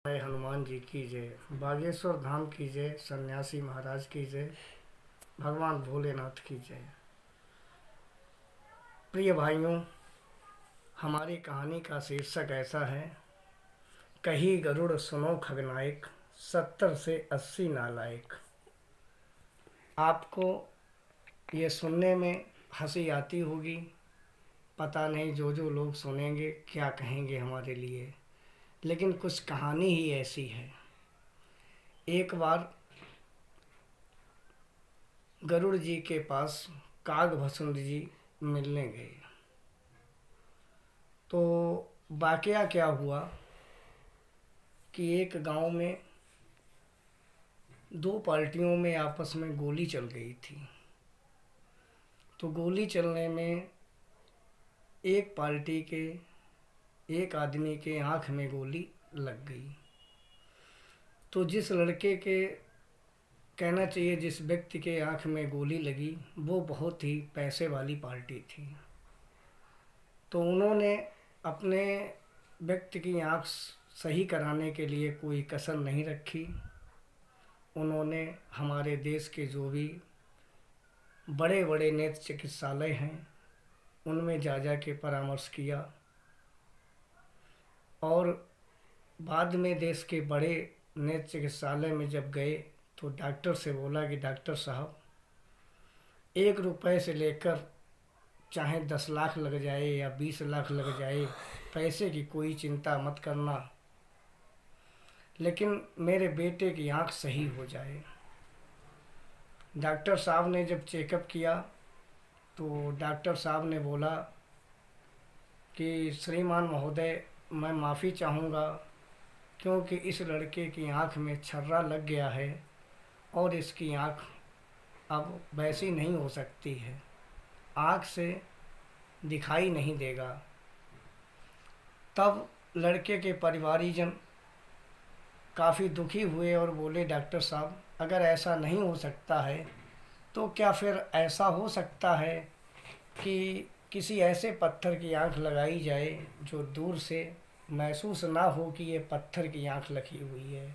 जय हनुमान जी की जय। बागेश्वर धाम की जय। सन्यासी महाराज की जय। भगवान भोलेनाथ की जय। प्रिय भाइयों, हमारी कहानी का शीर्षक ऐसा है, कही गरुड़ सुनो खगनायक, 70 से 80 नालायक। आपको ये सुनने में हंसी आती होगी, पता नहीं जो जो लोग सुनेंगे क्या कहेंगे हमारे लिए, लेकिन कुछ कहानी ही ऐसी है। एक बार गरुड़ जी के पास कागभसुंड जी मिलने गए। तो वाकया क्या हुआ कि एक गांव में दो पार्टियों में आपस में गोली चल गई थी। तो गोली चलने में एक पार्टी के एक आदमी के आँख में गोली लग गई। तो जिस लड़के के, कहना चाहिए जिस व्यक्ति के आँख में गोली लगी, वो बहुत ही पैसे वाली पार्टी थी। तो उन्होंने अपने व्यक्ति की आँख सही कराने के लिए कोई कसर नहीं रखी। उन्होंने हमारे देश के जो भी बड़े बड़े नेत्र चिकित्सालय हैं उनमें जा के परामर्श किया, और बाद में देश के बड़े नेत्र चिकित्सालय में जब गए तो डॉक्टर से बोला कि डॉक्टर साहब, 1 रुपये से लेकर चाहे 10 लाख लग जाए या 20 लाख लग जाए, पैसे की कोई चिंता मत करना, लेकिन मेरे बेटे की आँख सही हो जाए। डॉक्टर साहब ने जब चेकअप किया तो डॉक्टर साहब ने बोला कि श्रीमान महोदय, मैं माफ़ी चाहूँगा क्योंकि इस लड़के की आँख में छर्रा लग गया है और इसकी आँख अब वैसी नहीं हो सकती है, आँख से दिखाई नहीं देगा। तब लड़के के परिवारीजन काफ़ी दुखी हुए और बोले, डॉक्टर साहब, अगर ऐसा नहीं हो सकता है तो क्या फिर ऐसा हो सकता है कि किसी ऐसे पत्थर की आँख लगाई जाए जो दूर से महसूस ना हो कि ये पत्थर की आँख लगी हुई है।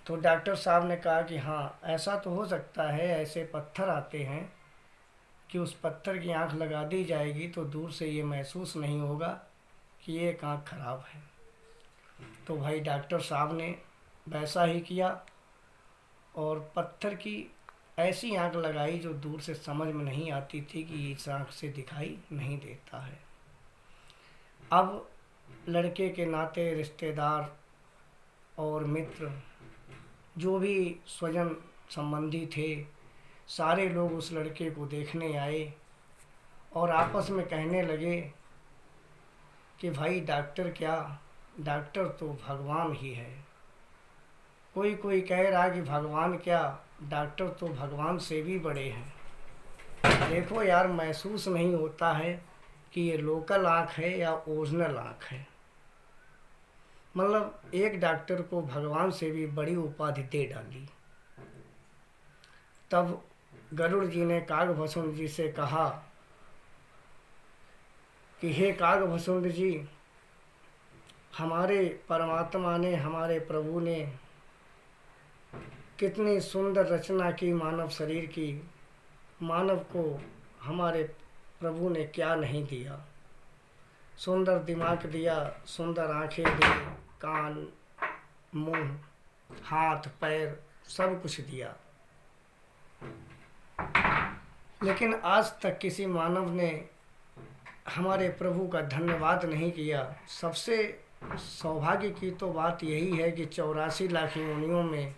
तो डॉक्टर साहब ने कहा कि हाँ, ऐसा तो हो सकता है, ऐसे पत्थर आते हैं कि उस पत्थर की आँख लगा दी जाएगी तो दूर से ये महसूस नहीं होगा कि ये एक आँख खराब है। तो भाई डॉक्टर साहब ने वैसा ही किया और पत्थर की ऐसी आँख लगाई जो दूर से समझ में नहीं आती थी कि इस आँख से दिखाई नहीं देता है। अब लड़के के नाते रिश्तेदार और मित्र, जो भी स्वजन संबंधी थे, सारे लोग उस लड़के को देखने आए और आपस में कहने लगे कि भाई डॉक्टर क्या, डॉक्टर तो भगवान ही है। कोई कोई कह रहा कि भगवान क्या, डॉक्टर तो भगवान से भी बड़े हैं। देखो यार, महसूस नहीं होता है कि ये लोकल आँख है या ओरिजिनल आँख है। मतलब एक डॉक्टर को भगवान से भी बड़ी उपाधि दे डाली। तब गरुड़ जी ने कागभसुंड जी से कहा कि हे कागभसुंड जी, हमारे परमात्मा ने, हमारे प्रभु ने कितनी सुंदर रचना की मानव शरीर की, मानव को हमारे प्रभु ने क्या नहीं दिया। सुंदर दिमाग दिया, सुंदर आँखें दी, कान, मुंह, हाथ, पैर, सब कुछ दिया, लेकिन आज तक किसी मानव ने हमारे प्रभु का धन्यवाद नहीं किया। सबसे सौभाग्य की तो बात यही है कि 84 लाख योनियों में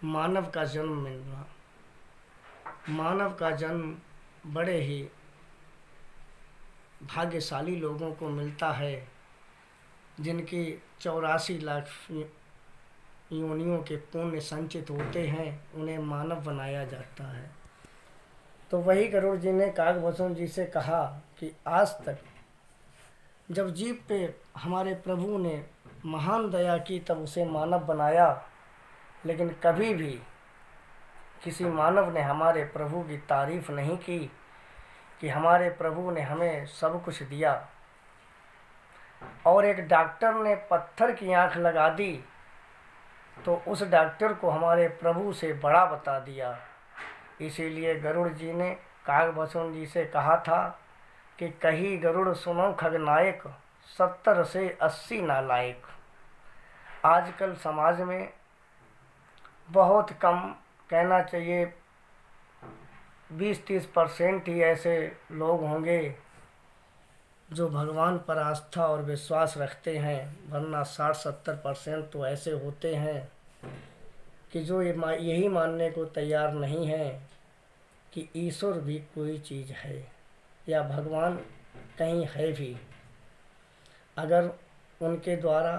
मानव का जन्म मिलना। मानव का जन्म बड़े ही भाग्यशाली लोगों को मिलता है, जिनकी 84 लाख योनियों के पुण्य संचित होते हैं, उन्हें मानव बनाया जाता है। तो वही गरुड़ जी ने कागभसुंड जी से कहा कि आज तक जब जीव पे हमारे प्रभु ने महान दया की तब उसे मानव बनाया, लेकिन कभी भी किसी मानव ने हमारे प्रभु की तारीफ़ नहीं की कि हमारे प्रभु ने हमें सब कुछ दिया। और एक डॉक्टर ने पत्थर की आँख लगा दी तो उस डॉक्टर को हमारे प्रभु से बड़ा बता दिया। इसीलिए गरुड़ जी ने कागभूषण जी से कहा था कि कही गरुड़ सुनो खगनायक, 70 से 80 नालायक। आजकल समाज में बहुत कम, कहना चाहिए 20-30% ही ऐसे लोग होंगे जो भगवान पर आस्था और विश्वास रखते हैं, वरना 60-70% तो ऐसे होते हैं कि जो यही मानने को तैयार नहीं है कि ईश्वर भी कोई चीज़ है या भगवान कहीं है भी। अगर उनके द्वारा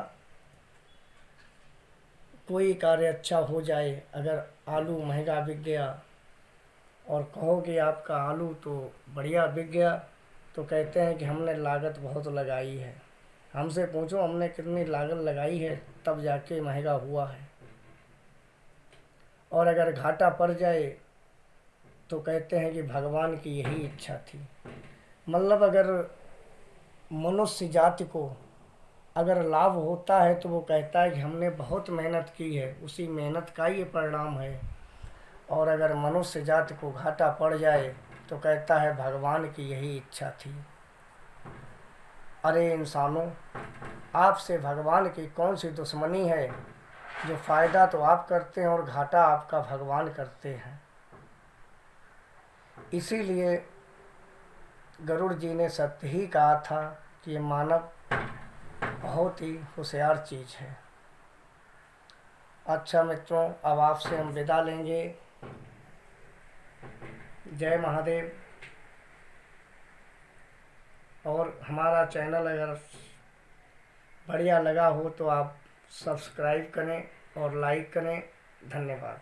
कोई कार्य अच्छा हो जाए, अगर आलू महंगा बिक गया और कहो कि आपका आलू तो बढ़िया बिक गया, तो कहते हैं कि हमने लागत बहुत लगाई है। हमसे पूछो हमने कितनी लागत लगाई है, तब जाके महंगा हुआ है। और अगर घाटा पड़ जाए तो कहते हैं कि भगवान की यही इच्छा थी। मतलब अगर मनुष्य जाति को अगर लाभ होता है तो वो कहता है कि हमने बहुत मेहनत की है, उसी मेहनत का ये परिणाम है। और अगर मनुष्य जाति को घाटा पड़ जाए तो कहता है भगवान की यही इच्छा थी। अरे इंसानों, आपसे भगवान की कौन सी दुश्मनी है जो फ़ायदा तो आप करते हैं और घाटा आपका भगवान करते हैं। इसीलिए गरुड़ जी ने सत्य ही कहा था कि ये मानव बहुत ही होशियार चीज़ है। अच्छा मित्रों, अब आपसे हम विदा लेंगे। जय महादेव। और हमारा चैनल अगर बढ़िया लगा हो तो आप सब्सक्राइब करें और लाइक करें। धन्यवाद।